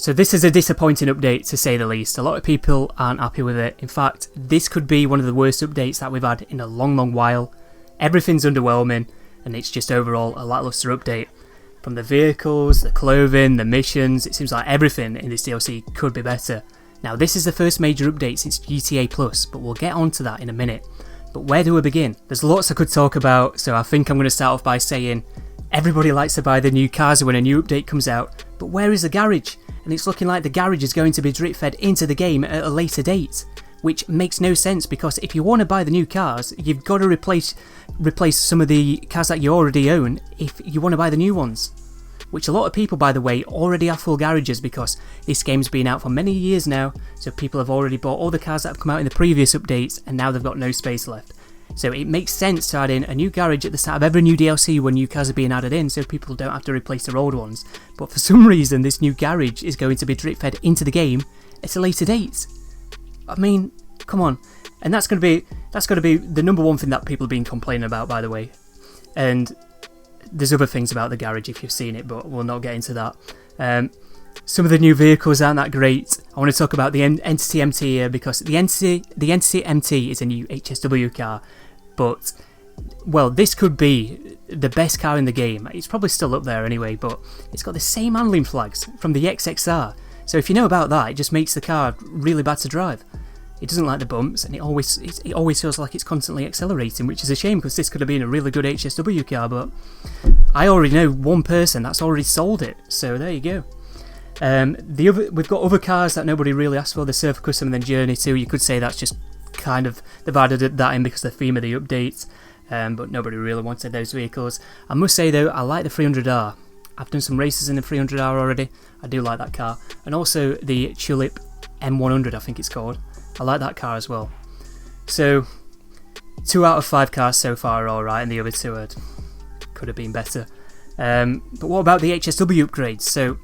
So this is a disappointing update to say the least. A lot of people aren't happy with it. In fact, this could be one of the worst updates that we've had in a long while. Everything's underwhelming and it's just overall a lacklustre update. From the vehicles, the clothing, the missions, it seems like everything in this DLC could be better. Now this is the first major update since GTA Plus, but we'll get onto that in a minute. But where do we begin? There's lots I could talk about, so I think I'm going to start off by saying everybody likes to buy the new cars when a new update comes out, but where is the garage? And it's looking like the garage is going to be drip fed into the game at a later date, which makes no sense because if you want to buy the new cars, you've got to replace some of the cars that you already own if you want to buy the new ones. Which a lot of people, by the way, already have full garages because this game's been out for many years now, so people have already bought all the cars that have come out in the previous updates and now they've got no space left. So it makes sense to add in a new garage at the start of every new DLC when new cars are being added in so people don't have to replace their old ones. But for some reason this new garage is going to be drip fed into the game at a later date. I mean, come on. And that's going to be the number one thing that people have been complaining about, by the way. And there's other things about the garage if you've seen it, but we'll not get into that. Some of the new vehicles aren't that great. I want to talk about the Entity MT here because the Entity MT is a new HSW car, but well, this could be the best car in the game. It's probably still up there anyway, but it's got the same handling flags from the XXR. So if you know about that, it just makes the car really bad to drive. It doesn't like the bumps, and it always feels like it's constantly accelerating, which is a shame because this could have been a really good HSW car, but I already know one person that's already sold it, so there you go. We've got other cars that nobody really asked for, the Surfer Custom and then Journey 2. You could say that's just kind of, they've added that in because of the theme of the update, but nobody really wanted those vehicles. I must say though, I like the 300R. I've done some races in the 300R already. I do like that car. And also the Tulip M100, I think it's called. I like that car as well. So 2 out of 5 cars so far are alright, and the other 2 could have been better. But what about the HSW upgrades? So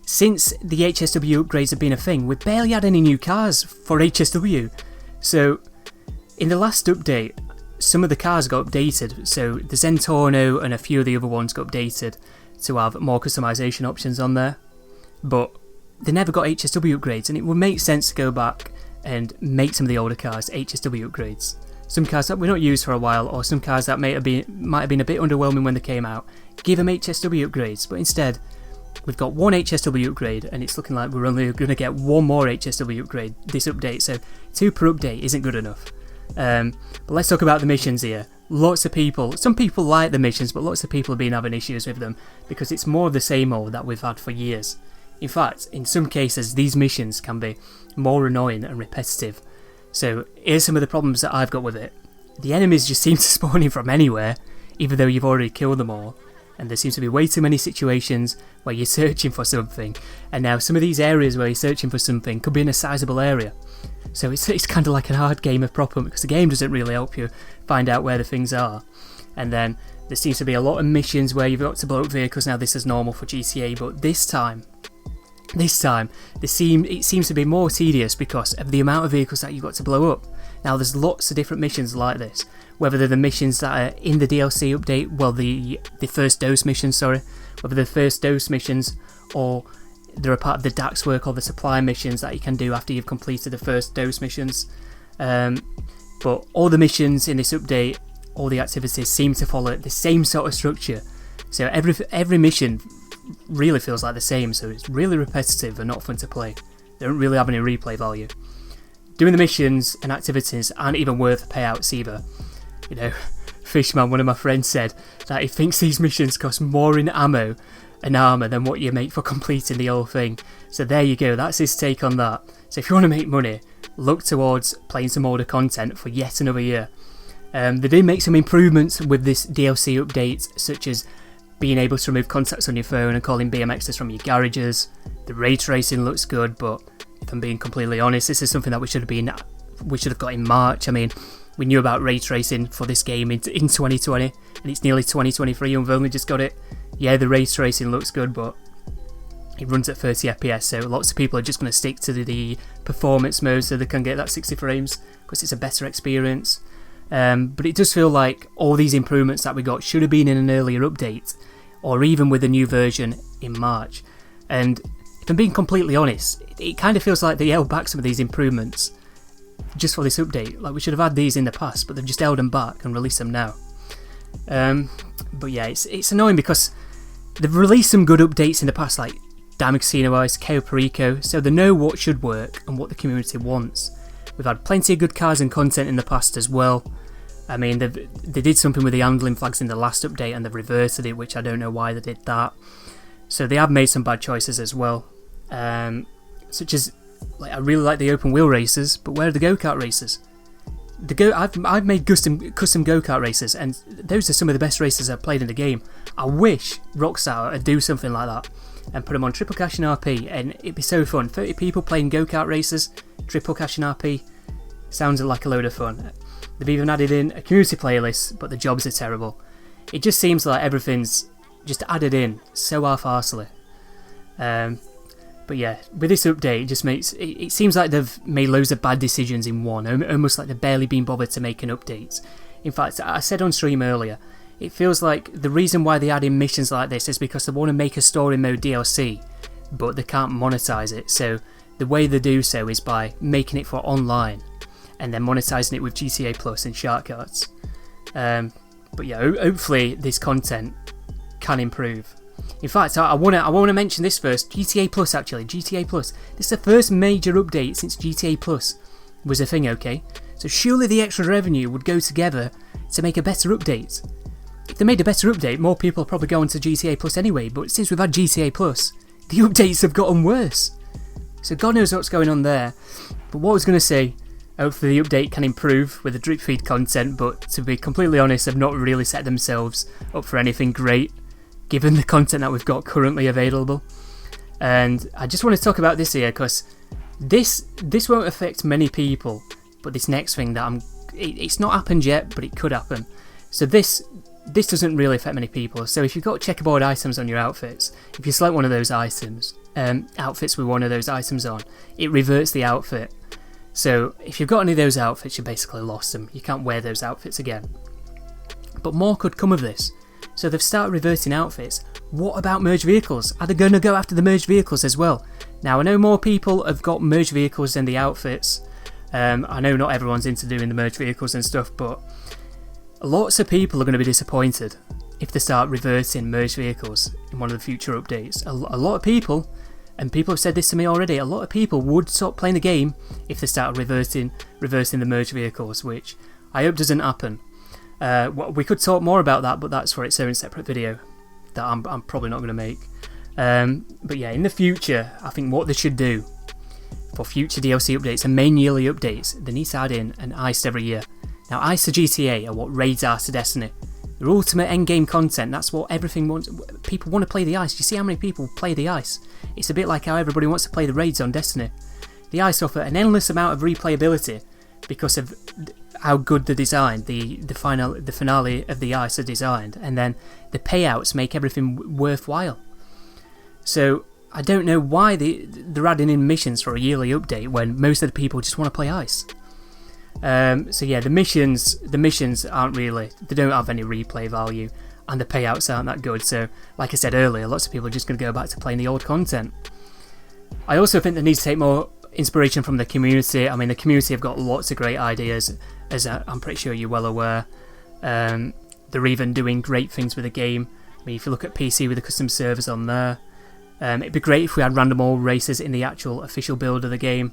since the HSW upgrades have been a thing, we've barely had any new cars for HSW. So in the last update, some of the cars got updated. So the Zentorno and a few of the other ones got updated to have more customization options on there. But they never got HSW upgrades, and it would make sense to go back and make some of the older cars HSW upgrades. Some cars that we're not used for a while, or some cars that might have been a bit underwhelming when they came out, give them HSW upgrades. But instead, we've got one HSW upgrade, and it's looking like we're only going to get one more HSW upgrade this update, so 2 per update isn't good enough. But let's talk about the missions here. Some people like the missions, but lots of people have been having issues with them because it's more of the same old that we've had for years. In fact, in some cases, these missions can be more annoying and repetitive. So here's some of the problems that I've got with it. The enemies just seem to spawn in from anywhere, even though you've already killed them all. And there seems to be way too many situations where you're searching for something. And now some of these areas where you're searching for something could be in a sizable area. So it's kind of like a hard game of Problem because the game doesn't really help you find out where the things are. And then there seems to be a lot of missions where you've got to blow up vehicles. Now this is normal for GTA, but this time it seems to be more tedious because of the amount of vehicles that you've got to blow up. Now there's lots of different missions like this, whether they're the missions that are in the DLC update, well the first dose missions, sorry, whether they're the first dose missions or they're a part of the DAX work or the supply missions that you can do after you've completed the first dose missions. But all the missions in this update, all the activities seem to follow the same sort of structure. So every mission really feels like the same, so it's really repetitive and not fun to play. They don't really have any replay value. Doing the missions and activities aren't even worth payouts either. You know, Fishman, one of my friends, said that he thinks these missions cost more in ammo and armour than what you make for completing the whole thing. So there you go, that's his take on that. So if you want to make money, look towards playing some older content for yet another year. They did make some improvements with this DLC update, such as being able to remove contacts on your phone and calling BMXers from your garages. The ray tracing looks good, but if I'm being completely honest, this is something that we should have got in March. I mean, we knew about ray tracing for this game in 2020, and it's nearly 2023 and we've only just got it. Yeah, the ray tracing looks good, but it runs at 30 FPS, so lots of people are just going to stick to the performance mode so they can get that 60 frames because it's a better experience. But it does feel like all these improvements that we got should have been in an earlier update, or even with a new version in March. And if I'm being completely honest, it kind of feels like they held back some of these improvements just for this update. Like, we should have had these in the past, but they've just held them back and released them now. But yeah, it's annoying because they've released some good updates in the past, like Diamond Casino Ice, KO Perico, so they know what should work and what the community wants. We've had plenty of good cards and content in the past as well. I mean, they did something with the handling flags in the last update and they've reverted it, which I don't know why they did that. So they have made some bad choices as well. Such as, like, I really like the open wheel races, but where are the go-kart races? I've made custom go-kart races, and those are some of the best races I've played in the game. I wish Rockstar would do something like that and put them on Triple Cash and RP, and it'd be so fun. 30 people playing go-kart races, Triple Cash and RP, sounds like a load of fun. They've even added in a community playlist, but the jobs are terrible. It just seems like everything's just added in so half-arsely. But yeah, with this update, it just makes it seems like they've made loads of bad decisions in one, almost like they've barely been bothered to make an update. In fact, I said on stream earlier, it feels like the reason why they add in missions like this is because they want to make a story mode DLC, but they can't monetize it. So the way they do so is by making it for online, and then monetizing it with GTA Plus and shark cards. But yeah, hopefully this content can improve. In fact, I want to mention this first. GTA Plus, actually. GTA Plus. This is the first major update since GTA Plus was a thing, okay? So surely the extra revenue would go together to make a better update. If they made a better update, more people will probably go onto GTA Plus anyway, but since we've had GTA Plus, the updates have gotten worse. So God knows what's going on there. But what I was going to say, hopefully the update can improve with the drip feed content, but to be completely honest, they've not really set themselves up for anything great, given the content that we've got currently available. And I just want to talk about this here, because this won't affect many people, but this next thing that it's not happened yet, but it could happen. So this doesn't really affect many people. So if you've got checkerboard items on your outfits, if you select one of those items, outfits with one of those items on, it reverts the outfit. So if you've got any of those outfits, you basically lost them. You can't wear those outfits again. But more could come of this. So they've started reverting outfits. What about merged vehicles? Are they going to go after the merged vehicles as well? Now, I know more people have got merged vehicles than the outfits. I know not everyone's into doing the merged vehicles and stuff, but lots of people are going to be disappointed if they start reverting merged vehicles in one of the future updates. A lot of people, and people have said this to me already, a lot of people would stop playing the game if they start reversing the merged vehicles, which I hope doesn't happen. We could talk more about that, but that's for its own separate video that I'm probably not going to make. But yeah, in the future, I think what they should do for future DLC updates and main yearly updates, they need to add in an Ice every year. Now, Ice to GTA are what raids are to Destiny. Their ultimate endgame content, that's what everything wants. People want to play the Ice. You see how many people play the Ice? It's a bit like how everybody wants to play the raids on Destiny. The Ice offer an endless amount of replayability because of how good they're designed, the finale of the Ice are designed, and then the payouts make everything worthwhile. So I don't know why they're adding in missions for a yearly update when most of the people just want to play Ice. So yeah, the missions aren't really, they don't have any replay value, and the payouts aren't that good. So like I said earlier, lots of people are just going to go back to playing the old content. I also think they need to take more inspiration from the community. I mean, the community have got lots of great ideas, as I'm pretty sure you're well aware. They're even doing great things with the game. I mean, if you look at PC with the custom servers on there, it'd be great if we had random all races in the actual official build of the game.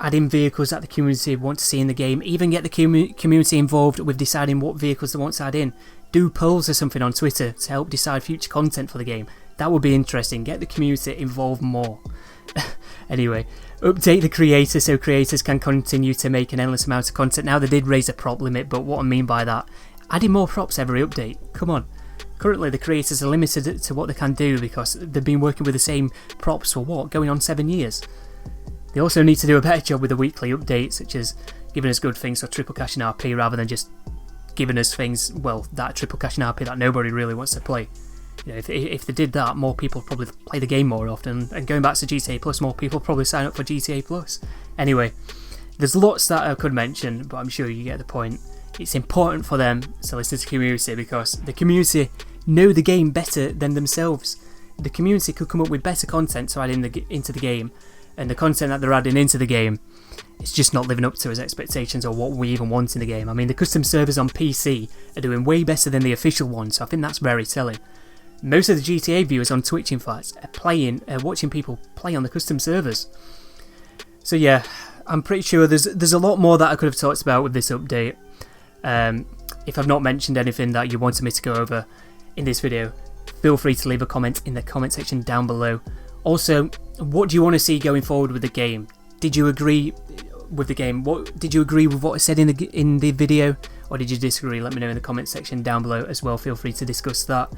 Add in vehicles that the community want to see in the game. Even get the community involved with deciding what vehicles they want to add in. Do polls or something on Twitter to help decide future content for the game. That would be interesting. Get the community involved more. Anyway, update the creators so creators can continue to make an endless amount of content. Now, they did raise a prop limit, but what I mean by that, adding more props every update. Come on. Currently, the creators are limited to what they can do because they've been working with the same props for what? Going on 7 years. They also need to do a better job with the weekly updates, such as giving us good things for Triple Cash and RP rather than just giving us things, well, that Triple Cash and RP that nobody really wants to play. You know, if they did that, more people would probably play the game more often, and going back to GTA Plus, more people would probably sign up for GTA Plus. Anyway, there's lots that I could mention, but I'm sure you get the point. It's important for them to listen to the community because the community know the game better than themselves. the community could come up with better content to add into the game, and the content that they're adding into the game, it's just not living up to his expectations or what we even want in the game. I mean, the custom servers on PC are doing way better than the official ones, so I think that's very telling. Most of the GTA viewers on Twitch, in fact, are watching people play on the custom servers. So yeah, I'm pretty sure there's a lot more that I could have talked about with this update. If I've not mentioned anything that you wanted me to go over in this video, feel free to leave a comment in the comment section down below. Also, what do you want to see going forward with the game? Did you agree with the game? Did you agree with what I said in the video, or did you disagree? Let me know in the comment section down below as well. Feel free to discuss that.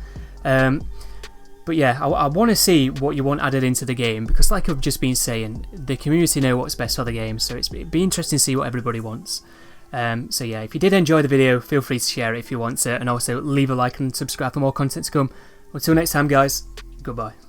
But yeah, I want to see what you want added into the game, because like I've just been saying, the community know what's best for the game, so it'd be interesting to see what everybody wants. So yeah, if you did enjoy the video, feel free to share it if you want to, and also leave a like and subscribe for more content to come. Until next time guys, goodbye.